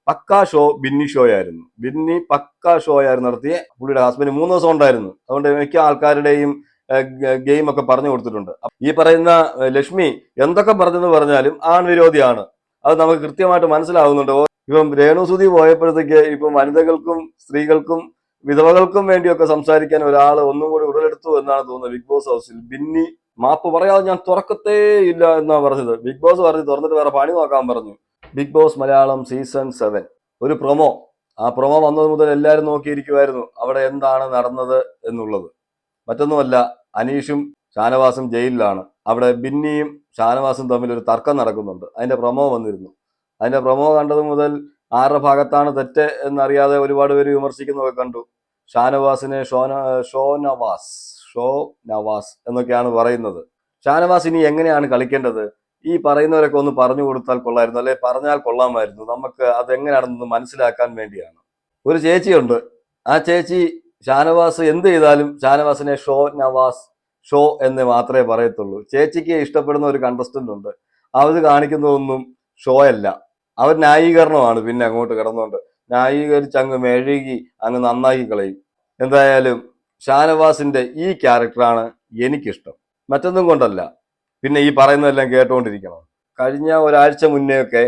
പക്കാ show Binny show ആയിരുന്നു. ബിന്നി പക്കാ ഷോ ആയിരുന്നു നടത്തിയ. പുള്ളിയുടെ ഹസ്ബൻഡ് 3 ദിവസം ഉണ്ടായിരുന്നു. അതുകൊണ്ട് മിക്ക ആൾക്കാരുടെയും ഗെയിം ഒക്കെ പറഞ്ഞു കൊടുത്തിട്ടുണ്ട്. ഈ പറയുന്ന ലക്ഷ്മി എന്തൊക്കെ പറഞ്ഞെന്ന് പറഞ്ഞാലും ആൺവിരോധിയാണ്. അത് നമുക്ക് കൃത്യമായിട്ട് മനസ്സിലാവുന്നുണ്ട്. ഇപ്പം രേണുസുതി പോയപ്പോഴത്തേക്ക് ഇപ്പം വനിതകൾക്കും സ്ത്രീകൾക്കും വിധവകൾക്കും വേണ്ടിയൊക്കെ സംസാരിക്കാൻ ഒരാൾ ഒന്നും കൂടി ഉടലെടുത്തു എന്നാണ് തോന്നുന്നത്. ബിഗ് ബോസ് ഹൗസിൽ ബിന്നി മാപ്പ് പറയാതെ ഞാൻ തുറക്കത്തേ ഇല്ല എന്നാ പറഞ്ഞത്. ബിഗ് ബോസ് പറഞ്ഞു തുറന്നിട്ട് വേറെ പണി നോക്കാൻ പറഞ്ഞു. ബിഗ് ബോസ് മലയാളം സീസൺ 7 ഒരു പ്രൊമോ. ആ പ്രൊമോ വന്നത് മുതൽ എല്ലാവരും നോക്കിയിരിക്കുമായിരുന്നു അവിടെ എന്താണ് നടന്നത് എന്നുള്ളത്. മറ്റൊന്നുമല്ല, അനീഷും ഷാനവാസും ജയിലിലാണ്. അവിടെ ബിന്നിയും ഷാനവാസും തമ്മിൽ ഒരു തർക്കം നടക്കുന്നുണ്ട്. അതിന്റെ പ്രൊമോ വന്നിരുന്നു. അതിന്റെ പ്രൊമോ കണ്ടത് മുതൽ ആരുടെ ഭാഗത്താണ് തെറ്റ് എന്നറിയാതെ ഒരുപാട് പേര് വിമർശിക്കുന്നതൊക്കെ കണ്ടു. ഷാനവാസിനെ ഷോ നവാസ് എന്നൊക്കെയാണ് പറയുന്നത്. ഷാനവാസ് ഇനി എങ്ങനെയാണ് കളിക്കേണ്ടത്? ഈ പറയുന്നവരൊക്കെ ഒന്ന് പറഞ്ഞു കൊടുത്താൽ കൊള്ളായിരുന്നു, അല്ലെ പറഞ്ഞാൽ കൊള്ളാമായിരുന്നു. നമുക്ക് അതെങ്ങനെയാണെന്ന് മനസ്സിലാക്കാൻ വേണ്ടിയാണ്. ഒരു ചേച്ചിയുണ്ട്. ആ ചേച്ചി ഷാനവാസ് എന്ത് ചെയ്താലും ഷാനവാസിനെ ഷോ എന്ന് മാത്രമേ പറയത്തുള്ളൂ. ചേച്ചിക്ക് ഇഷ്ടപ്പെടുന്ന ഒരു കണ്ടസ്റ്റന്റ് ഉണ്ട്. അവർ കാണിക്കുന്നതൊന്നും ഷോ അല്ല, അവർ ന്യായീകരണമാണ്. പിന്നെ അങ്ങോട്ട് കിടന്നുകൊണ്ട് ന്യായീകരിച്ച് അങ്ങ് മെഴുകി അങ്ങ് നന്നാക്കി കളയും. എന്തായാലും ഷാനവാസിന്റെ ഈ ക്യാരക്ടറാണ് എനിക്കിഷ്ടം, മറ്റൊന്നും കൊണ്ടല്ല. പിന്നെ ഈ പറയുന്നതെല്ലാം കേട്ടുകൊണ്ടിരിക്കണം. കഴിഞ്ഞ ഒരാഴ്ച മുന്നേ ഒക്കെ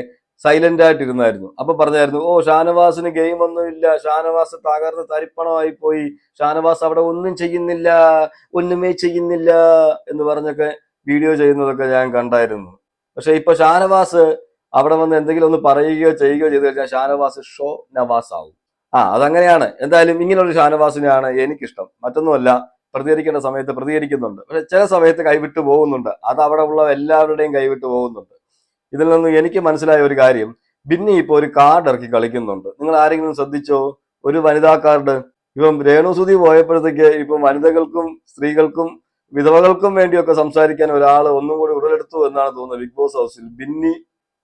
സൈലന്റ് ആയിട്ടിരുന്നായിരുന്നു. അപ്പൊ പറഞ്ഞായിരുന്നു, ഓ ഷാനവാസിന് ഗെയിം ഒന്നും ഇല്ല, ഷാനവാസ് തകർന്ന് തരിപ്പണമായി പോയി, ഷാനവാസ് അവിടെ ഒന്നുമേ ചെയ്യുന്നില്ല എന്ന് പറഞ്ഞൊക്കെ വീഡിയോ ചെയ്യുന്നതൊക്കെ ഞാൻ കണ്ടായിരുന്നു. പക്ഷെ ഇപ്പൊ ഷാനവാസ് അവിടെ വന്ന് എന്തെങ്കിലും ഒന്ന് പറയുകയോ ചെയ്യുകയോ ചെയ്തു കഴിഞ്ഞാൽ ഷാനവാസ് ഷോ നവാസ് ആവും. അതങ്ങനെയാണ്. എന്തായാലും ഇങ്ങനെയുള്ള ഷാനവാസിനെയാണ് എനിക്കിഷ്ടം. മറ്റൊന്നുമല്ല, പ്രതികരിക്കേണ്ട സമയത്ത് പ്രതികരിക്കുന്നുണ്ട്. പക്ഷെ ചില സമയത്ത് കൈവിട്ടു പോകുന്നുണ്ട്. അത് അവിടെ ഉള്ള എല്ലാവരുടെയും കൈവിട്ടു പോകുന്നുണ്ട്. ഇതിൽ നിന്ന് എനിക്ക് മനസ്സിലായ ഒരു കാര്യം, ബിന്നി ഇപ്പോൾ ഒരു കാർഡ് ഇറക്കി കളിക്കുന്നുണ്ട്. നിങ്ങൾ ആരെങ്കിലും ശ്രദ്ധിച്ചോ? ഒരു വനിതാ കാർഡ്. ഇപ്പം രേണുസുതി പോയപ്പോഴത്തേക്ക് ഇപ്പം വനിതകൾക്കും സ്ത്രീകൾക്കും വിധവകൾക്കും വേണ്ടിയൊക്കെ സംസാരിക്കാൻ ഒരാൾ ഒന്നും കൂടി ഉടലെടുത്തു എന്നാണ് തോന്നുന്നത്. ബിഗ് ബോസ് ഹൗസിൽ ബിന്നി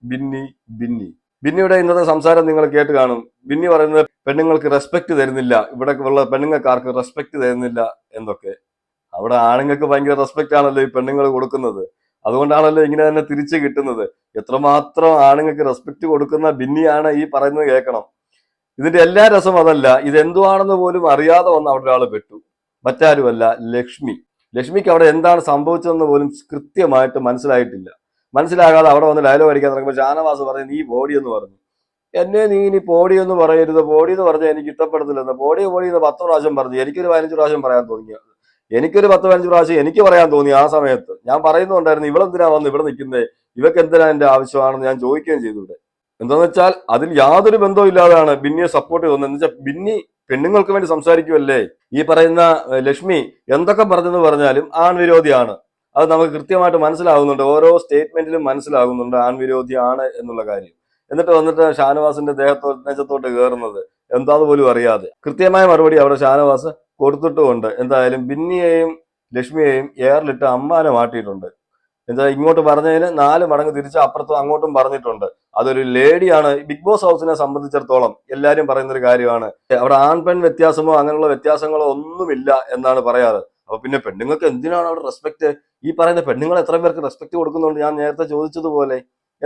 ബിന്നി ബിന്നി ബിന്നിയുടെ ഇന്നത്തെ സംസാരം നിങ്ങൾ കേട്ട് കാണും. ബിന്നി പറയുന്നത് പെണ്ണുങ്ങൾക്ക് റെസ്പെക്ട് തരുന്നില്ല, ഇവിടെ ഉള്ള പെണ്ണുങ്ങൾക്കാർക്ക് റെസ്പെക്ട് തരുന്നില്ല എന്നൊക്കെ. അവിടെ ആണുങ്ങൾക്ക് ഭയങ്കര റെസ്പെക്ട് ആണല്ലോ ഈ പെണ്ണുങ്ങൾ കൊടുക്കുന്നത്. അതുകൊണ്ടാണല്ലോ ഇങ്ങനെ തന്നെ തിരിച്ചു കിട്ടുന്നത്. എത്രമാത്രം ആണുങ്ങൾക്ക് റെസ്പെക്ട് കൊടുക്കുന്ന ബിന്നിയാണ് ഈ പറയുന്നത് കേൾക്കണം. ഇതിന്റെ എല്ലാ രസം അതല്ല, ഇതെന്തുവാണെന്ന് പോലും അറിയാതെ വന്ന് അവിടെ ഒരാൾ പെട്ടു. മറ്റാരുമല്ല, ലക്ഷ്മിക്ക് അവിടെ എന്താണ് സംഭവിച്ചതെന്ന് പോലും കൃത്യമായിട്ട് മനസ്സിലായിട്ടില്ല. മനസ്സിലാകാതെ അവിടെ വന്ന് ഡയലോഗ് അടിക്കാൻ തുടങ്ങുമ്പോൾ ഷാനവാസ് പറഞ്ഞു, നീ ബോഡി എന്ന് പറഞ്ഞു. നീ ഇനി പോടി എന്ന് പറയരുത്, പോടി എന്ന് പറഞ്ഞാൽ എനിക്ക് ഇഷ്ടപ്പെടുന്നില്ലെന്ന്. പോടി എന്ന് 10 പ്രാവശ്യം പറഞ്ഞു. എനിക്കൊരു 15 പ്രാവശ്യം പറയാൻ തോന്നിയത്, എനിക്കൊരു 10-15 പ്രാവശ്യം എനിക്ക് പറയാൻ തോന്നി. ആ സമയത്ത് ഞാൻ പറയുന്നുണ്ടായിരുന്നു, ഇവളെന്തിനാ വന്ന് ഇവിടെ നിൽക്കുന്നത്, ഇവക്ക് എന്തിനാ എന്റെ ആവശ്യമാണെന്ന് ഞാൻ ചോദിക്കുകയും ചെയ്തു. ഇവിടെ എന്താന്ന് വെച്ചാൽ അതിൽ യാതൊരു ബന്ധവും ഇല്ലാതാണ് ബിന്നിയെ സപ്പോർട്ട് ചെയ്യുന്നത്. എന്ന് വെച്ചാൽ ബിന്നി പെണ്ണുങ്ങൾക്ക് വേണ്ടി സംസാരിക്കുമല്ലേ. ഈ പറയുന്ന ലക്ഷ്മി എന്തൊക്കെ പറഞ്ഞെന്ന് പറഞ്ഞാലും ആൺവിരോധിയാണ്. അത് നമുക്ക് കൃത്യമായിട്ട് മനസ്സിലാകുന്നുണ്ട്. ഓരോ സ്റ്റേറ്റ്മെന്റിലും മനസ്സിലാകുന്നുണ്ട് ആൺവിരോധിയാണ് എന്നുള്ള കാര്യം. എന്നിട്ട് വന്നിട്ട് ഷാനവാസിന്റെ നെഞ്ചത്തോട്ട് കയറുന്നത് എന്താന്ന് പോലും അറിയാതെ കൃത്യമായ മറുപടി അവിടെ ഷാനവാസ് കൊടുത്തിട്ടുമുണ്ട്. എന്തായാലും ബിന്നിയെയും ലക്ഷ്മിയെയും എയറിലിട്ട് അമ്മാനെ മാറ്റിയിട്ടുണ്ട്. എന്താ ഇങ്ങോട്ട് പറഞ്ഞതിന് 4 മടങ്ങ് തിരിച്ച് അപ്പുറത്തും അങ്ങോട്ടും പറഞ്ഞിട്ടുണ്ട്. അതൊരു ലേഡിയാണ്. ബിഗ് ബോസ് ഹൗസിനെ സംബന്ധിച്ചിടത്തോളം എല്ലാവരും പറയുന്ന ഒരു കാര്യമാണ്, അവിടെ ആൺ പെൺ വ്യത്യാസമോ അങ്ങനെയുള്ള വ്യത്യാസങ്ങളോ ഒന്നുമില്ല എന്നാണ് പറയാറ്. അപ്പൊ പിന്നെ പെണ്ണുങ്ങൾക്ക് എന്തിനാണ് അവിടെ റെസ്പെക്ട്? ഈ പറയുന്ന പെണ്ണുങ്ങൾ എത്ര പേർക്ക് റെസ്പെക്ട് കൊടുക്കുന്നുണ്ട്? ഞാൻ നേരത്തെ ചോദിച്ചതുപോലെ.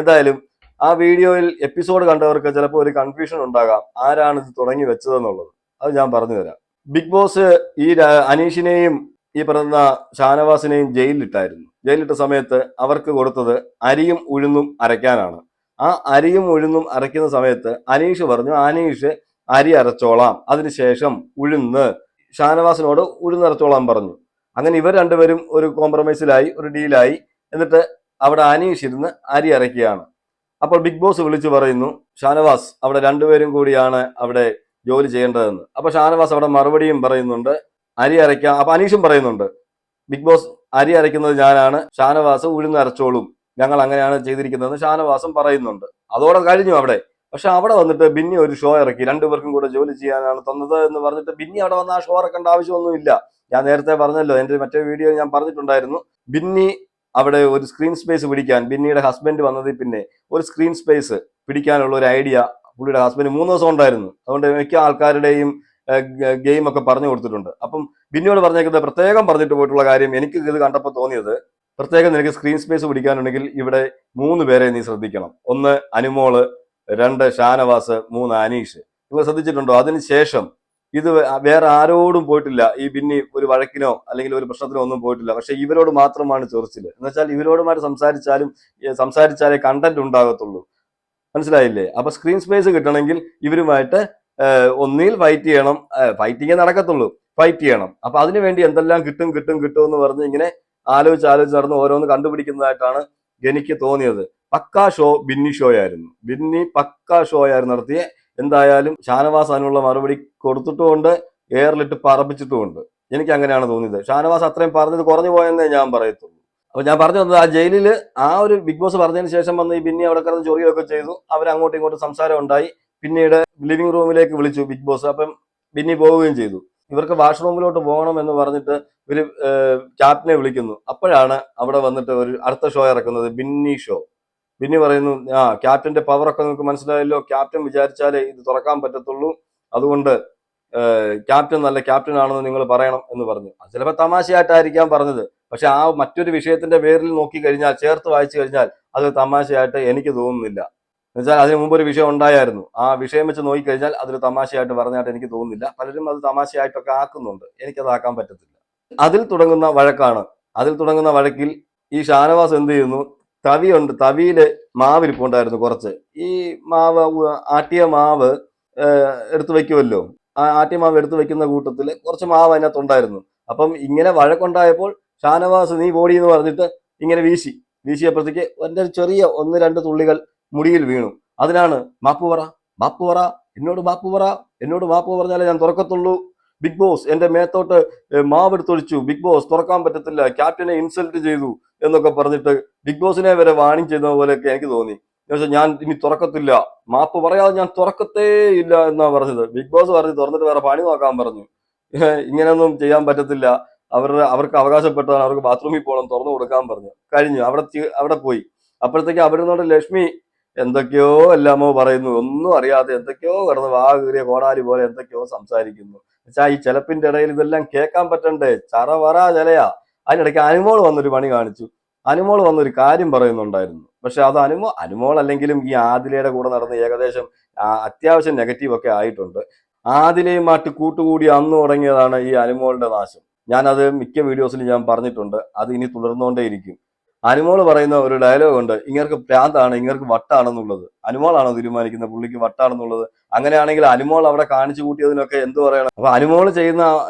എന്തായാലും ആ വീഡിയോയിൽ എപ്പിസോഡ് കണ്ടവർക്ക് ചിലപ്പോൾ ഒരു കൺഫ്യൂഷൻ ഉണ്ടാകാം, ആരാണ് ഇത് തുടങ്ങി വെച്ചതെന്നുള്ളത്. അത് ഞാൻ പറഞ്ഞു തരാം. ബിഗ് ബോസ് ഈ അനീഷിനെയും ഈ പറയുന്ന ഷാനവാസിനെയും ജയിലിലിട്ട സമയത്ത് അവർക്ക് കൊടുത്തത് അരിയും ഉഴുന്നും അരയ്ക്കാനാണ്. ആ അരിയും ഉഴുന്നും അരയ്ക്കുന്ന സമയത്ത് അനീഷ് പറഞ്ഞു, അനീഷ് അരി അരച്ചോളാം, അതിനുശേഷം ഉഴുന്ന് ഷാനവാസിനോട് ഉഴുന്നരച്ചോളാൻ പറഞ്ഞു. അങ്ങനെ ഇവർ രണ്ടുപേരും ഒരു കോംപ്രമൈസിലായി, ഒരു ഡീലായി. എന്നിട്ട് അവിടെ അനീഷ് ഇരുന്ന് അരി അരയ്ക്കുകയാണ്. അപ്പോൾ ബിഗ് ബോസ് വിളിച്ചു പറയുന്നു, ഷാനവാസ് അവിടെ രണ്ടുപേരും കൂടിയാണ് അവിടെ ജോലി ചെയ്യേണ്ടതെന്ന്. അപ്പൊ ഷാനവാസ് അവിടെ മറുപടിയും പറയുന്നുണ്ട്, അരി അരയ്ക്കാം. അപ്പൊ അനീഷും പറയുന്നുണ്ട്, ബിഗ് ബോസ് അരി അരയ്ക്കുന്നത് ഞാനാണ്, ഷാനവാസ് ഉഴുന്ന് അരച്ചോളും, ഞങ്ങൾ അങ്ങനെയാണ് ചെയ്തിരിക്കുന്നതെന്ന് ഷാനവാസും പറയുന്നുണ്ട്. അതോടെ കഴിഞ്ഞു അവിടെ. പക്ഷെ അവിടെ വന്നിട്ട് ബിന്നി ഒരു ഷോ ഇറക്കി, രണ്ടുപേർക്കും കൂടെ ജോലി ചെയ്യാനാണ് തന്നത് എന്ന് പറഞ്ഞിട്ട് ബിന്നി അവിടെ വന്ന് ആ ഷോ ഇറക്കേണ്ട ആവശ്യമൊന്നുമില്ല. ഞാൻ നേരത്തെ പറഞ്ഞല്ലോ, എന്റെ മറ്റേ വീഡിയോ ഞാൻ പറഞ്ഞിട്ടുണ്ടായിരുന്നു, ബിന്നി അവിടെ ഒരു സ്ക്രീൻ സ്പേസ് പിടിക്കാൻ, ബിന്നിയുടെ ഹസ്ബൻഡ് വന്നതിൽ പിന്നെ ഒരു സ്ക്രീൻ സ്പേസ് പിടിക്കാനുള്ള ഒരു ഐഡിയ പുള്ളിയുടെ ഹസ്ബൻഡ് 3 ദിവസം ഉണ്ടായിരുന്നു. അതുകൊണ്ട് മിക്ക ആൾക്കാരുടെയും ഗെയിം ഒക്കെ പറഞ്ഞു കൊടുത്തിട്ടുണ്ട്. അപ്പം ബിന്നിയോട് പറഞ്ഞേക്കുന്നത് പ്രത്യേകം പറഞ്ഞിട്ട് പോയിട്ടുള്ള കാര്യം എനിക്ക് ഇത് കണ്ടപ്പോൾ തോന്നിയത്, പ്രത്യേകം നിനക്ക് സ്ക്രീൻ സ്പേസ് പിടിക്കാനുണ്ടെങ്കിൽ ഇവിടെ 3 പേരെ നീ ശ്രദ്ധിക്കണം. ഒന്ന് അനുമോള്, 2 ഷാനവാസ്, 3 അനീഷ്. നിങ്ങൾ ശ്രദ്ധിച്ചിട്ടുണ്ടോ? അതിനുശേഷം ഇത് വേറെ ആരോടും പോയിട്ടില്ല. ഈ ബിന്നി ഒരു വഴക്കിനോ അല്ലെങ്കിൽ ഒരു പ്രശ്നത്തിനോ ഒന്നും പോയിട്ടില്ല. പക്ഷെ ഇവരോട് മാത്രമാണ് ചൊറിച്ചില്. എന്ന് വെച്ചാൽ ഇവരോടുമായിട്ട് സംസാരിച്ചാലേ കണ്ടന്റ് ഉണ്ടാകത്തുള്ളൂ. മനസ്സിലായില്ലേ? അപ്പൊ സ്ക്രീൻ സ്പേസ് കിട്ടണമെങ്കിൽ ഇവരുമായിട്ട് ഒന്നിൽ ഫൈറ്റ് ചെയ്യണം. ഫൈറ്റിങ്ങേ നടക്കത്തുള്ളൂ, ഫൈറ്റ് ചെയ്യണം. അപ്പൊ അതിനുവേണ്ടി എന്തെല്ലാം കിട്ടും എന്ന് പറഞ്ഞ് ഇങ്ങനെ ആലോചിച്ച് നടന്ന് ഓരോന്ന് കണ്ടുപിടിക്കുന്നതായിട്ടാണ് എനിക്ക് തോന്നിയത്. പക്കാ ഷോ ബിന്നി ഷോ ആയിരുന്നു. ബിന്നി പക്കാ ഷോ ആയിരുന്നു നടത്തിയ. എന്തായാലും ഷാനവാസ് അതിനുള്ള മറുപടി കൊടുത്തിട്ടുമുണ്ട്, എയറിലിട്ട് പറപ്പിച്ചിട്ടുമുണ്ട്. എനിക്ക് അങ്ങനെയാണ് തോന്നിയത്. ഷാനവാസ് അത്രയും പറഞ്ഞത് കുറഞ്ഞു പോയെന്നേ ഞാൻ പറയത്തുള്ളൂ. അപ്പൊ ഞാൻ പറഞ്ഞു വന്നത്, ആ ജയിലില് ആ ഒരു ബിഗ് ബോസ് പറഞ്ഞതിന് ശേഷം വന്ന് ഈ ബിന്നി അവിടെ കിടന്ന് ചൊറിയൊക്കെ ചെയ്തു. അവർ അങ്ങോട്ടും ഇങ്ങോട്ടും സംസാരം ഉണ്ടായി. പിന്നീട് ലിവിംഗ് റൂമിലേക്ക് വിളിച്ചു ബിഗ് ബോസ്. അപ്പം ബിന്നി പോവുകയും ചെയ്തു. ഇവർക്ക് വാഷ്റൂമിലോട്ട് പോകണം എന്ന് പറഞ്ഞിട്ട് ഒരു ക്യാപ്റ്റനെ വിളിക്കുന്നു. അപ്പോഴാണ് അവിടെ വന്നിട്ട് ഒരു അടുത്ത ഷോ ഇറക്കുന്നത്, ബിന്നി ഷോ. ബിന്നി പറയുന്നു, ക്യാപ്റ്റന്റെ പവറൊക്കെ നിങ്ങൾക്ക് മനസ്സിലായല്ലോ, ക്യാപ്റ്റൻ വിചാരിച്ചാലേ ഇത് തുറക്കാൻ പറ്റത്തുള്ളൂ, അതുകൊണ്ട് ക്യാപ്റ്റൻ നല്ല ക്യാപ്റ്റൻ ആണെന്ന് നിങ്ങൾ പറയണം എന്ന് പറഞ്ഞു. അത് ചിലപ്പോൾ തമാശയായിട്ടായിരിക്കാം പറഞ്ഞത്. പക്ഷെ ആ മറ്റൊരു വിഷയത്തിന്റെ പേരിൽ നോക്കി കഴിഞ്ഞാൽ, ചേർത്ത് വായിച്ചു കഴിഞ്ഞാൽ അത് തമാശയായിട്ട് എനിക്ക് തോന്നുന്നില്ല. എന്നുവെച്ചാൽ അതിന് മുമ്പ് ഒരു വിഷയം ഉണ്ടായിരുന്നു. ആ വിഷയം വെച്ച് നോക്കിക്കഴിഞ്ഞാൽ അതൊരു തമാശയായിട്ട് പറഞ്ഞായിട്ട് എനിക്ക് തോന്നുന്നില്ല. പലരും അത് തമാശയായിട്ടൊക്കെ ആക്കുന്നുണ്ട്. എനിക്കത് ആക്കാൻ പറ്റത്തില്ല. അതിൽ തുടങ്ങുന്ന വഴക്കാണ്. അതിൽ തുടങ്ങുന്ന വഴക്കിൽ ഈ ഷാനവാസ് എന്ത് ചെയ്യുന്നു, തവിയുണ്ട്, തവിയില് മാവ് ഇരിപ്പുണ്ടായിരുന്നു കുറച്ച്. ഈ മാവ്, ആട്ടിയ മാവ് എടുത്തു വെക്കുമല്ലോ. ആ ആട്ടിയ മാവ് എടുത്തു വെക്കുന്ന കൂട്ടത്തിൽ കുറച്ച് മാവ് അതിനകത്തുണ്ടായിരുന്നു. അപ്പം ഇങ്ങനെ വഴക്കുണ്ടായപ്പോൾ ഷാനവാസ് നീ ബോഡി എന്ന് പറഞ്ഞിട്ട് ഇങ്ങനെ വീശിയപ്പോഴത്തേക്ക് എൻ്റെ ചെറിയ 1-2 തുള്ളികൾ മുടിയിൽ വീണു. അതിനാണ് മാപ്പ് പറ, എന്നോട് മാപ്പ് പറഞ്ഞാലേ ഞാൻ തുറക്കത്തുള്ളൂ. ബിഗ് ബോസ് എന്റെ മേത്തോട്ട് മാവെടുത്തൊഴിച്ചു, ബിഗ് ബോസ് തുറക്കാൻ പറ്റത്തില്ല, ക്യാപ്റ്റനെ ഇൻസൾട്ട് ചെയ്തു എന്നൊക്കെ പറഞ്ഞിട്ട് ബിഗ് ബോസിനെ വരെ വാണിംഗ് ചെയ്യുന്ന പോലെയൊക്കെ എനിക്ക് തോന്നി. ഞാൻ ഇനി തുറക്കത്തില്ല, മാപ്പ് പറയാതെ ഞാൻ തുറക്കത്തേ ഇല്ല എന്നാ പറഞ്ഞത്. ബിഗ് ബോസ് പറഞ്ഞു തുറന്നിട്ട് വേറെ പണി നോക്കാൻ പറഞ്ഞു. ഇങ്ങനെയൊന്നും ചെയ്യാൻ പറ്റത്തില്ല, അവർക്ക് അവകാശപ്പെട്ടതാണ്, അവർക്ക് ബാത്റൂമിൽ പോകണം, തുറന്നു കൊടുക്കാൻ പറഞ്ഞു. കഴിഞ്ഞു. അവിടെ പോയി. അപ്പോഴത്തേക്ക് അവിടെ നിന്നോട് ലക്ഷ്മി എന്തൊക്കെയോ എല്ലാമോ പറയുന്നു, ഒന്നും അറിയാതെ എന്തൊക്കെയോ കിടന്ന് വാ കീറിയ കോടാലി പോലെ എന്തൊക്കെയോ സംസാരിക്കുന്നു. വെച്ചാ ഈ ചെലപ്പിന്റെ ഇടയിൽ ഇതെല്ലാം കേൾക്കാൻ പറ്റണ്ടേ? ചറവറ ചലയാ. അതിനിടയ്ക്ക് അനുമോൾ വന്നൊരു പണി കാണിച്ചു. അനുമോൾ വന്നൊരു കാര്യം പറയുന്നുണ്ടായിരുന്നു. പക്ഷെ അത് അനുമോൾ അല്ലെങ്കിലും ഈ ആദിലയുടെ കൂടെ നടന്ന് ഏകദേശം അത്യാവശ്യം നെഗറ്റീവ് ഒക്കെ ആയിട്ടുണ്ട്. ആദിലയുമായിട്ട് കൂട്ടുകൂടി അന്ന് തുടങ്ങിയതാണ് ഈ അനുമോളുടെ നാശം. ഞാനത് മിക്ക വീഡിയോസിലും ഞാൻ പറഞ്ഞിട്ടുണ്ട്. അത് ഇനി തുടർന്നുകൊണ്ടേയിരിക്കും. അനുമോള് പറയുന്ന ഒരു ഡയലോഗ് ഉണ്ട്, ഇങ്ങർക്ക് ഭ്രാന്താണ്, ഇങ്ങർക്ക് വട്ടാണെന്നുള്ളത്. അനുമോളാണോ തീരുമാനിക്കുന്നത് പുള്ളിക്ക് വട്ടാണെന്നുള്ളത്? അങ്ങനെയാണെങ്കിൽ അനുമോൾ അവിടെ കാണിച്ചു കൂട്ടിയതിനൊക്കെ എന്ത് പറയണം? അപ്പൊ അനുമോൾ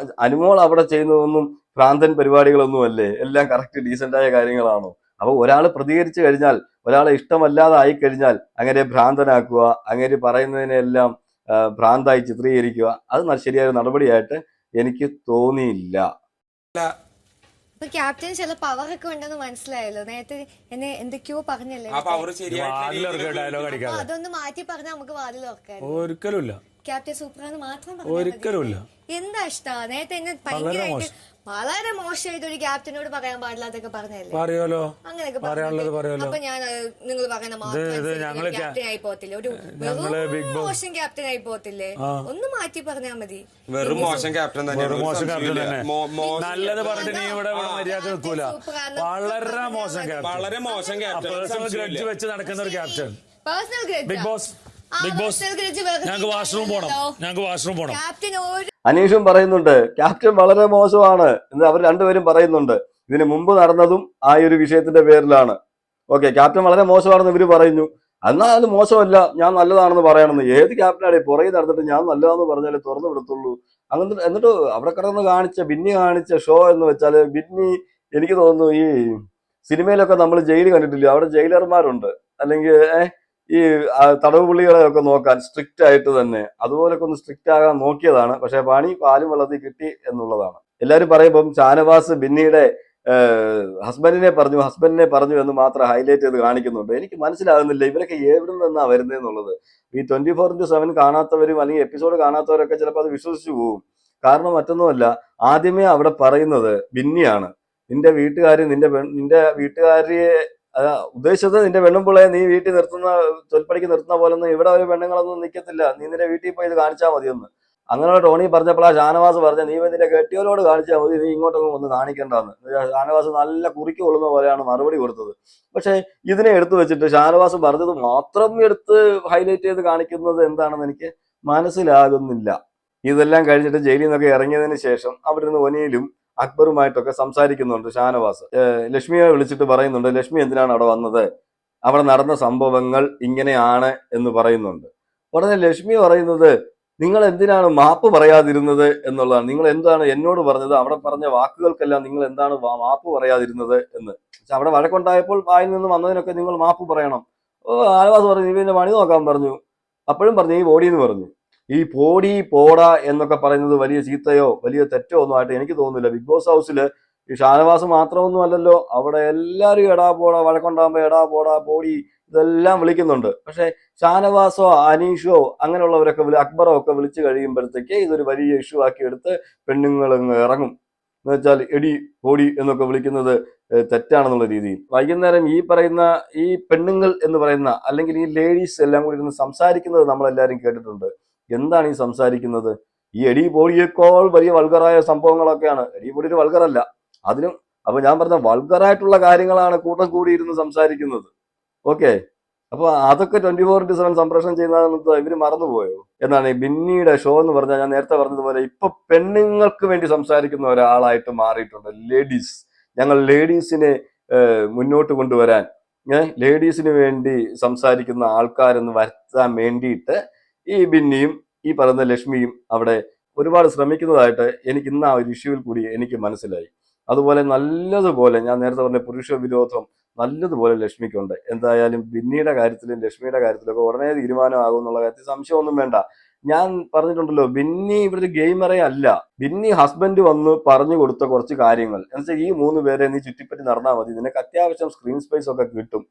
അവിടെ ചെയ്യുന്നതൊന്നും ഭ്രാന്തൻ പരിപാടികളൊന്നും അല്ലേ? എല്ലാം കറക്റ്റ് ഡീസന്റായ കാര്യങ്ങളാണോ? അപ്പൊ ഒരാൾ പ്രതികരിച്ചു കഴിഞ്ഞാൽ, ഒരാളെ ഇഷ്ടമല്ലാതെ ആയി കഴിഞ്ഞാൽ അങ്ങനെ ഭ്രാന്തനാക്കുക, അങ്ങനെ പറയുന്നതിനെല്ലാം ഭ്രാന്തായി ചിത്രീകരിക്കുക, അത് ശരിയായ നടപടിയായിട്ട് എനിക്ക് തോന്നിയില്ല. ക്യാപ്റ്റൻ ചില പവർ ഒക്കെ ഉണ്ടെന്ന് മനസ്സിലായല്ലോ. നേരത്തെ എന്നെ എന്തൊക്കെയോ പറഞ്ഞല്ലേ, അതൊന്ന് മാറ്റി പറഞ്ഞാൽ നമുക്ക് വാതിൽ തുറക്കാം. ഒരിക്കലുമില്ല. ക്യാപ്റ്റൻ സൂപ്പറാന്ന് മാത്രം ഒരിക്കലുമില്ല. എന്താ ഇഷ്ടാ? നേരത്തെ എന്നെ ഭയങ്കരമായിട്ട് വളരെ മോശമായിട്ട് ഒരു ക്യാപ്റ്റനോട് പറയാൻ പാടില്ലാത്തൊക്കെ പറഞ്ഞല്ലേ? പറയാലോ, അങ്ങനെയൊക്കെ പറയാലോ. അപ്പൊ ഞാൻ നിങ്ങൾ പറയുന്ന മാത്രം ക്യാപ്റ്റൻ ആയി പോകത്തില്ലേ? ഒരു മോശം ക്യാപ്റ്റൻ ആയി പോകത്തില്ലേ? ഒന്ന് മാറ്റി പറഞ്ഞാൽ മതി. വെറും മോശം ക്യാപ്റ്റൻ തന്നെ. നല്ലത് പറഞ്ഞിട്ട് നീ ഇവിടെ മര്യാദ നിൽക്കൂല. വളരെ മോശം ക്യാപ്റ്റൻ, വളരെ മോശം ക്യാപ്റ്റൻ, പേഴ്സണൽ ഗ്രഡ്ജ് വെച്ച് നടക്കുന്ന ഒരു captain. Personal grudge. Big boss ഞങ്ങൾക്ക് വാഷ്റൂം പോണം. അനീഷും പറയുന്നുണ്ട് ക്യാപ്റ്റൻ വളരെ മോശമാണ് എന്ന് അവർ രണ്ടുപേരും പറയുന്നുണ്ട്. ഇതിന് മുമ്പ് നടന്നതും ആ ഒരു വിഷയത്തിന്റെ പേരിലാണ്. ഓക്കെ, ക്യാപ്റ്റൻ വളരെ മോശമാണെന്ന് ഇവര് പറയുന്നു. എന്നാൽ അത് മോശമല്ല, ഞാൻ നല്ലതാണെന്ന് പറയണമെന്ന്. ഏത് ക്യാപ്റ്റനാണ് പുറകെ നടന്നിട്ട് ഞാൻ നല്ലതാണെന്ന് പറഞ്ഞാലേ തുറന്നു വിടത്തുള്ളൂ? അങ്ങനെ എന്നിട്ട് അവിടെ കിടന്ന് ബിന്നി കാണിച്ച ഷോ എന്ന് വെച്ചാൽ, ബിന്നി എനിക്ക് തോന്നുന്നു ഈ സിനിമയിലൊക്കെ നമ്മൾ ജയിൽ കണ്ടിട്ടില്ല, അവിടെ ജയിലർമാരുണ്ട്, അല്ലെങ്കിൽ ഈ തടവ് പുള്ളികളെ ഒക്കെ നോക്കാൻ സ്ട്രിക്റ്റ് ആയിട്ട് തന്നെ അതുപോലൊക്കെ ഒന്ന് സ്ട്രിക്റ്റ് ആകാൻ നോക്കിയതാണ്. പക്ഷെ പണി പാലും വെള്ളത്തിൽ കിട്ടി എന്നുള്ളതാണ്. എല്ലാവരും പറയുമ്പം ഷാനവാസ് ബിന്നിയുടെ ഹസ്ബൻഡിനെ പറഞ്ഞു എന്ന് മാത്രം ഹൈലൈറ്റ് ചെയ്ത് കാണിക്കുന്നുണ്ട്. എനിക്ക് മനസ്സിലാകുന്നില്ല ഇവരൊക്കെ എവിടെ നിന്നാ വരുന്നതെന്നുള്ളത്. ഈ 24/7 കാണാത്തവരും അല്ലെങ്കിൽ എപ്പിസോഡ് കാണാത്തവരൊക്കെ ചിലപ്പോൾ അത് വിശ്വസിച്ചു പോകും. കാരണം മറ്റൊന്നുമല്ല, ആദ്യമേ അവിടെ പറയുന്നത് ബിന്നിയാണ്. നിന്റെ വീട്ടുകാരിയെ ഉദ്ദേശിച്ചത് നിന്റെ പെണ്ണുമ്പിള്ളയെ നീ വീട്ടിൽ നിർത്തുന്ന, തൊൽപ്പടിക്ക് നിർത്തുന്ന പോലെ ഒന്നും ഇവിടെ ഒരു പെണ്ണുങ്ങളൊന്നും നിൽക്കത്തില്ല, നീ നിന്റെ വീട്ടിൽ പോയി ഇത് കാണിച്ചാൽ മതിയെന്ന്. അങ്ങനെ ടോണി പറഞ്ഞപ്പോൾ ആ ഷാനവാസ് പറഞ്ഞ നീ നിന്റെ കെട്ടിയവരോട് കാണിച്ചാൽ മതി, നീ ഇങ്ങോട്ടൊന്നും ഒന്ന് കാണിക്കേണ്ടെന്ന്. ഷാനവാസ് നല്ല കുറിക്ക് കൊള്ളുന്ന പോലെയാണ് മറുപടി കൊടുത്തത്. പക്ഷെ ഇതിനെ എടുത്തു വെച്ചിട്ട് ഷാനവാസ് പറഞ്ഞത് മാത്രം എടുത്ത് ഹൈലൈറ്റ് ചെയ്ത് കാണിക്കുന്നത് എന്താണെന്ന് എനിക്ക് മനസ്സിലാകുന്നില്ല. ഇതെല്ലാം കഴിഞ്ഞിട്ട് ജയിലിൽ നിന്നൊക്കെ ഇറങ്ങിയതിന് ശേഷം അവിടെ നിന്ന് ഒനിയിലും അക്ബറുമായിട്ടൊക്കെ സംസാരിക്കുന്നുണ്ട് ഷാനവാസ്. ലക്ഷ്മിയെ വിളിച്ചിട്ട് പറയുന്നുണ്ട്, ലക്ഷ്മി എന്തിനാണ് അവിടെ വന്നത്, അവിടെ നടന്ന സംഭവങ്ങൾ ഇങ്ങനെയാണ് എന്ന് പറയുന്നുണ്ട്. ഉടനെ ലക്ഷ്മി പറയുന്നത്, നിങ്ങൾ എന്തിനാണ് മാപ്പ് പറയാതിരുന്നത് എന്നുള്ളതാണ്. നിങ്ങൾ എന്താണ് എന്നോട് പറഞ്ഞത്, അവിടെ പറഞ്ഞ വാക്കുകൾക്കെല്ലാം നിങ്ങൾ എന്താണ് മാപ്പ് പറയാതിരുന്നത് എന്ന്. അവിടെ വഴക്കുണ്ടായപ്പോൾ വായിൽ നിന്ന് വന്നതിനൊക്കെ നിങ്ങൾ മാപ്പ് പറയണം. ആലവാസ് പറഞ്ഞു, നീ പിന്നെ പണി നോക്കാൻ പറഞ്ഞു. അപ്പോഴും പറഞ്ഞു ഈ ബോഡി എന്ന് പറഞ്ഞു. ഈ പോടി പോടാ എന്നൊക്കെ പറയുന്നത് വലിയ ചീത്തയോ വലിയ തെറ്റോ ഒന്നും ആയിട്ട് എനിക്ക് തോന്നുന്നില്ല. ബിഗ് ബോസ് ഹൗസില് ഈ ഷാനവാസ് മാത്രമൊന്നും അല്ലല്ലോ, അവിടെ എല്ലാവരും എടാ പോടാ, വഴക്കുണ്ടാകുമ്പോ എടാ പോടാ പോടി ഇതെല്ലാം വിളിക്കുന്നുണ്ട്. പക്ഷെ ഷാനവാസോ അനീഷോ അങ്ങനെയുള്ളവരൊക്കെ അക്ബറോ ഒക്കെ വിളിച്ചു കഴിയുമ്പോഴത്തേക്ക് ഇതൊരു വലിയ ഇഷ്യൂ ആക്കി എടുത്ത് പെണ്ണുങ്ങൾ ഇറങ്ങും. എന്ന് വെച്ചാൽ എടി പോടി എന്നൊക്കെ വിളിക്കുന്നത് തെറ്റാണെന്നുള്ള രീതിയിൽ. വൈകുന്നേരം ഈ പറയുന്ന ഈ പെണ്ണുങ്ങൾ എന്ന് പറയുന്ന അല്ലെങ്കിൽ ഈ ലേഡീസ് എല്ലാം കൂടി ഇരുന്ന് സംസാരിക്കുന്നത് നമ്മളെല്ലാവരും കേട്ടിട്ടുണ്ട്. എന്താണ് ഈ സംസാരിക്കുന്നത്? ഈ എടി പോടിയേക്കാൾ വലിയ വൾഗറായ സംഭവങ്ങളൊക്കെയാണ്. എടി പോടി ഒരു വൾഗറല്ല, അതിനും അപ്പൊ ഞാൻ പറഞ്ഞ വൾഗറായിട്ടുള്ള കാര്യങ്ങളാണ് കൂട്ടം കൂടിയിരുന്ന് സംസാരിക്കുന്നത്. ഓക്കെ, അപ്പൊ അതൊക്കെ 24/7 സംപ്രേഷണം ചെയ്യുന്നത് ഇവര് മറന്നുപോയോ എന്നാണ്. ഈ ബിന്നിയുടെ ഷോ എന്ന് പറഞ്ഞാൽ ഞാൻ നേരത്തെ പറഞ്ഞതുപോലെ ഇപ്പൊ പെണ്ണുങ്ങൾക്ക് വേണ്ടി സംസാരിക്കുന്ന ഒരാളായിട്ട് മാറിയിട്ടുണ്ട്. ലേഡീസ്, ഞങ്ങൾ ലേഡീസിനെ മുന്നോട്ട് കൊണ്ടുവരാൻ, ലേഡീസിന് വേണ്ടി സംസാരിക്കുന്ന ആൾക്കാരെന്ന് വരുത്താൻ വേണ്ടിയിട്ട് ഈ ബിന്നിയും ഈ പറയുന്ന ലക്ഷ്മിയും അവിടെ ഒരുപാട് ശ്രമിക്കുന്നതായിട്ട് എനിക്ക് ഇന്ന് ആ ഒരു ഇഷ്യൂവിൽ കൂടി എനിക്ക് മനസ്സിലായി. അതുപോലെ നല്ലതുപോലെ ഞാൻ നേരത്തെ പറഞ്ഞ പുരുഷ വിരോധം നല്ലതുപോലെ ലക്ഷ്മിക്കുണ്ട്. എന്തായാലും ബിന്നിയുടെ കാര്യത്തിലും ലക്ഷ്മിയുടെ കാര്യത്തിലൊക്കെ ഉടനെ തീരുമാനമാകും എന്നുള്ള കാര്യത്തിൽ സംശയമൊന്നും വേണ്ട. ഞാൻ പറഞ്ഞിട്ടുണ്ടല്ലോ, ബിന്നി ഇവിടെ ഒരു ഗെയിമറേ അല്ല. ബിന്നി ഹസ്ബൻഡ് വന്ന് പറഞ്ഞു കൊടുത്ത കുറച്ച് കാര്യങ്ങൾ എന്ന് വെച്ചാൽ ഈ 3 പേരെ നീ ചുറ്റിപ്പറ്റി നടന്നാൽ മതി, നിനക്ക് അത്യാവശ്യം സ്ക്രീൻ സ്പേസ് ഒക്കെ കിട്ടും,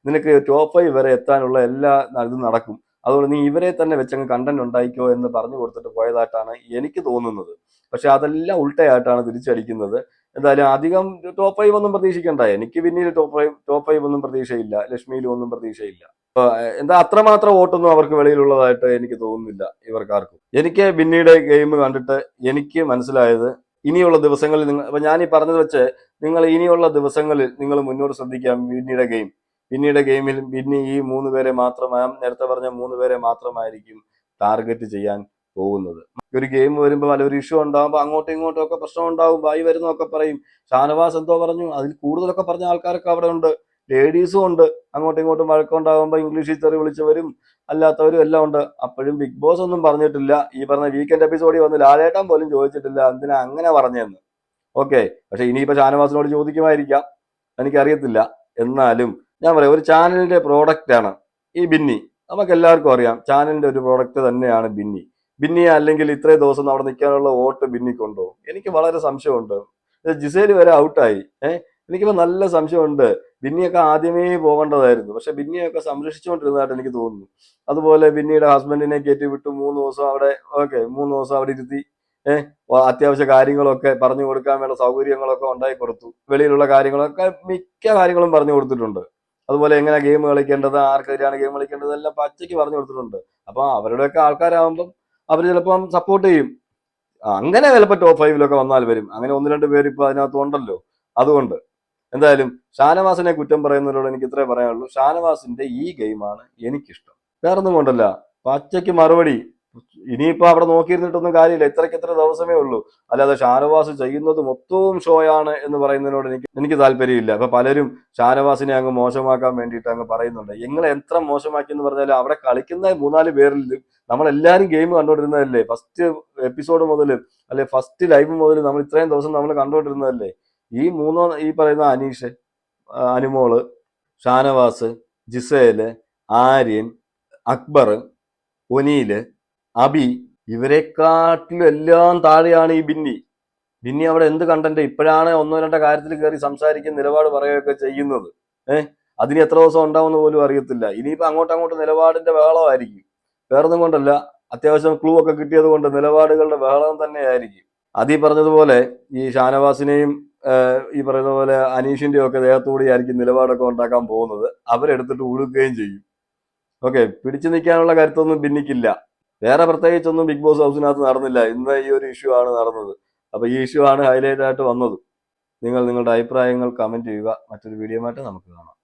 നിനക്ക് ടോപ്പ് 5 വരെ എത്താനുള്ള എല്ലാ ഇതും നടക്കും, അതുകൊണ്ട് നീ ഇവരെ തന്നെ വെച്ചങ്ങ് കണ്ടന്റ് ഉണ്ടായിക്കോ എന്ന് പറഞ്ഞു കൊടുത്തിട്ട് പോയതായിട്ടാണ് എനിക്ക് തോന്നുന്നത്. പക്ഷെ അതെല്ലാം ഉൾട്ടയായിട്ടാണ് തിരിച്ചടിക്കുന്നത്. എന്തായാലും അധികം ടോപ്പ് 5 ഒന്നും പ്രതീക്ഷിക്കണ്ട. എനിക്ക് പിന്നീട് ടോപ്പ് 5 ഒന്നും പ്രതീക്ഷയില്ല, ലക്ഷ്മിയിലും ഒന്നും പ്രതീക്ഷയില്ല. എന്താ അത്രമാത്രം വോട്ടൊന്നും അവർക്ക് വെളിയിലുള്ളതായിട്ട് എനിക്ക് തോന്നുന്നില്ല ഇവർക്കാർക്കും. എനിക്ക് ബിന്നിയുടെ ഗെയിം കണ്ടിട്ട് എനിക്ക് മനസ്സിലായത്, ഇനിയുള്ള ദിവസങ്ങളിൽ നിങ്ങൾ അപ്പൊ ഞാൻ ഈ പറഞ്ഞത് വെച്ച് നിങ്ങൾ ഇനിയുള്ള ദിവസങ്ങളിൽ നിങ്ങൾ മുന്നോട്ട് ശ്രദ്ധിക്കാം. ബിന്നിയുടെ ഗെയിമിൽ ബിന്നി ഈ 3 പേരെ നേരത്തെ പറഞ്ഞ 3 പേരെ മാത്രമായിരിക്കും ടാർഗറ്റ് ചെയ്യാൻ പോകുന്നത്. ഒരു ഗെയിം വരുമ്പോൾ വല്ല ഒരു ഇഷ്യൂ ഉണ്ടാകുമ്പോൾ അങ്ങോട്ടും ഇങ്ങോട്ടും ഒക്കെ പ്രശ്നം ഉണ്ടാകും, വായി വരുന്നൊക്കെ പറയും. ഷാനവാസ് എന്തോ പറഞ്ഞു, അതിൽ കൂടുതലൊക്കെ പറഞ്ഞ ആൾക്കാരൊക്കെ അവിടെ ഉണ്ട്, ലേഡീസും ഉണ്ട്. അങ്ങോട്ടും ഇങ്ങോട്ടും വഴക്കുണ്ടാകുമ്പോൾ ഇംഗ്ലീഷിൽ തെറി വിളിച്ചവരും അല്ലാത്തവരും എല്ലാം ഉണ്ട്. അപ്പോഴും ബിഗ് ബോസ് ഒന്നും പറഞ്ഞിട്ടില്ല. ഈ പറഞ്ഞ വീക്കെൻഡ് എപ്പിസോഡിൽ വന്ന് ലാലേട്ടൻ പോലും ചോദിച്ചിട്ടില്ല എന്തിനാ അങ്ങനെ പറഞ്ഞെന്ന്. ഓക്കെ, പക്ഷെ ഇനിയിപ്പോ ഷാനവാസിനോട് ചോദിക്കുമായിരിക്കാം, എനിക്കറിയത്തില്ല. എന്നാലും ഞാൻ പറയാം, ഒരു ചാനലിന്റെ പ്രോഡക്റ്റ് ആണ് ഈ ബിന്നി. നമുക്ക് എല്ലാവർക്കും അറിയാം ചാനലിന്റെ ഒരു പ്രോഡക്റ്റ് തന്നെയാണ് ബിന്നി. ബിന്നിയെ അല്ലെങ്കിൽ ഇത്രയും ദിവസം അവിടെ നിൽക്കാനുള്ള വോട്ട് ബിന്നിക്കുണ്ടോ? എനിക്ക് വളരെ സംശയമുണ്ട്. ജിസേല് വരെ ഔട്ടായി. എനിക്കിപ്പോ നല്ല സംശയമുണ്ട്. ബിന്നിയൊക്കെ ആദ്യമേ പോകേണ്ടതായിരുന്നു, പക്ഷെ ബിന്നിയൊക്കെ സംരക്ഷിച്ചുകൊണ്ടിരുന്നതായിട്ട് എനിക്ക് തോന്നുന്നു. അതുപോലെ ബിന്നിയുടെ ഹസ്ബൻഡിനെ കയറ്റി വിട്ടു 3 ദിവസം അവിടെ. ഓക്കെ, 3 ദിവസം അവിടെ ഇരുത്തി അത്യാവശ്യ കാര്യങ്ങളൊക്കെ പറഞ്ഞു കൊടുക്കാൻ വേണ്ട സൗകര്യങ്ങളൊക്കെ ഉണ്ടാക്കി കൊടുത്തു. വെളിയിലുള്ള കാര്യങ്ങളൊക്കെ മിക്ക കാര്യങ്ങളും പറഞ്ഞു കൊടുത്തിട്ടുണ്ട്. അതുപോലെ എങ്ങനെ ഗെയിം കളിക്കേണ്ടത്, ആർക്കെതിരെയാണ് ഗെയിം കളിക്കേണ്ടത് എല്ലാം പച്ചയ്ക്ക് പറഞ്ഞു കൊടുത്തിട്ടുണ്ട്. അപ്പൊ അവരുടെയൊക്കെ ആൾക്കാരാകുമ്പം അവർ ചിലപ്പം സപ്പോർട്ട് ചെയ്യും. അങ്ങനെ ചിലപ്പോൾ ടോപ്പ് 5 വന്നാൽ വരും. അങ്ങനെ 1-2 പേര് ഇപ്പൊ അതിനകത്ത് ഉണ്ടല്ലോ. അതുകൊണ്ട് എന്തായാലും ഷാനവാസിനെ കുറ്റം പറയുന്നതിനോട് എനിക്ക് ഇത്രേ പറയാനുള്ളൂ. ഷാനവാസിന്റെ ഈ ഗെയിമാണ് എനിക്കിഷ്ടം, വേറൊന്നും കൊണ്ടല്ല. പച്ചയ്ക്ക് മറുപടി. ഇനിയിപ്പോ അവിടെ നോക്കിയിരുന്നിട്ടൊന്നും കാര്യമില്ല, ഇത്ര ദിവസമേ ഉള്ളൂ. അല്ലാതെ ഷാനവാസ് ചെയ്യുന്നത് മൊത്തവും ഷോയാണ് എന്ന് പറയുന്നതിനോട് എനിക്ക് താല്പര്യമില്ല. അപ്പൊ പലരും ഷാനവാസിനെ അങ്ങ് മോശമാക്കാൻ വേണ്ടിയിട്ട് അങ്ങ് പറയുന്നുണ്ട്. നിങ്ങൾ എത്ര മോശമാക്കി എന്ന് പറഞ്ഞാലും അവിടെ കളിക്കുന്ന 3-4 പേരിൽ നമ്മളെല്ലാരും ഗെയിം കണ്ടോണ്ടിരുന്നതല്ലേ. ഫസ്റ്റ് എപ്പിസോഡ് മുതൽ അല്ലെ ഫസ്റ്റ് ലൈവ് മുതൽ നമ്മൾ ഇത്രയും ദിവസം നമ്മൾ കണ്ടോണ്ടിരുന്നതല്ലേ. ഈ പറയുന്ന അനീഷ്, അനുമോള്, ഷാനവാസ്, ജിസേല്, ആര്യൻ, അക്ബർ, ഒനീല്, അബി, ഇവരെക്കാട്ടിലും എല്ലാം താഴെയാണ് ഈ ബിന്നി അവിടെ എന്ത് കണ്ടന്റ് ഇപ്പോഴാണ് 1-2 കാര്യത്തിൽ കയറി സംസാരിക്കുന്ന നിലപാട് പറയുകയൊക്കെ ചെയ്യുന്നത്. അതിന് എത്ര ദിവസം ഉണ്ടാവുമെന്ന് പോലും അറിയത്തില്ല. ഇനിയിപ്പോ അങ്ങോട്ട് നിലപാടിന്റെ ബഹളമായിരിക്കും, വേറൊന്നും കൊണ്ടല്ല. അത്യാവശ്യം ക്ലൂ ഒക്കെ കിട്ടിയത് കൊണ്ട് നിലപാടുകളുടെ ബഹളം തന്നെയായിരിക്കും. അതീ പറഞ്ഞതുപോലെ ഈ ഷാനവാസിനെയും ഈ പറയുന്ന പോലെ അനീഷിന്റെയും ഒക്കെ ദേഹത്തുകൂടി ആയിരിക്കും നിലപാടൊക്കെ ഉണ്ടാക്കാൻ പോകുന്നത്. അവരെടുത്തിട്ട് ഉടുക്കുകയും ചെയ്യും. ഓക്കെ, പിടിച്ചു നിൽക്കാനുള്ള കരുത്തൊന്നും ബിന്നിക്കില്ല. വേറെ പ്രത്യേകിച്ചൊന്നും ബിഗ് ബോസ് ഹൗസിനകത്ത് നടന്നില്ല. ഇന്ന് ഈ ഒരു ഇഷ്യൂ ആണ് നടന്നത്. അപ്പൊ ഈ ഇഷ്യൂ ആണ് ഹൈലൈറ്റ് ആയിട്ട് വന്നത്. നിങ്ങൾ നിങ്ങളുടെ അഭിപ്രായങ്ങൾ കമന്റ് ചെയ്യുക. മറ്റൊരു വീഡിയോ ആയിട്ട് നമുക്ക് കാണാം.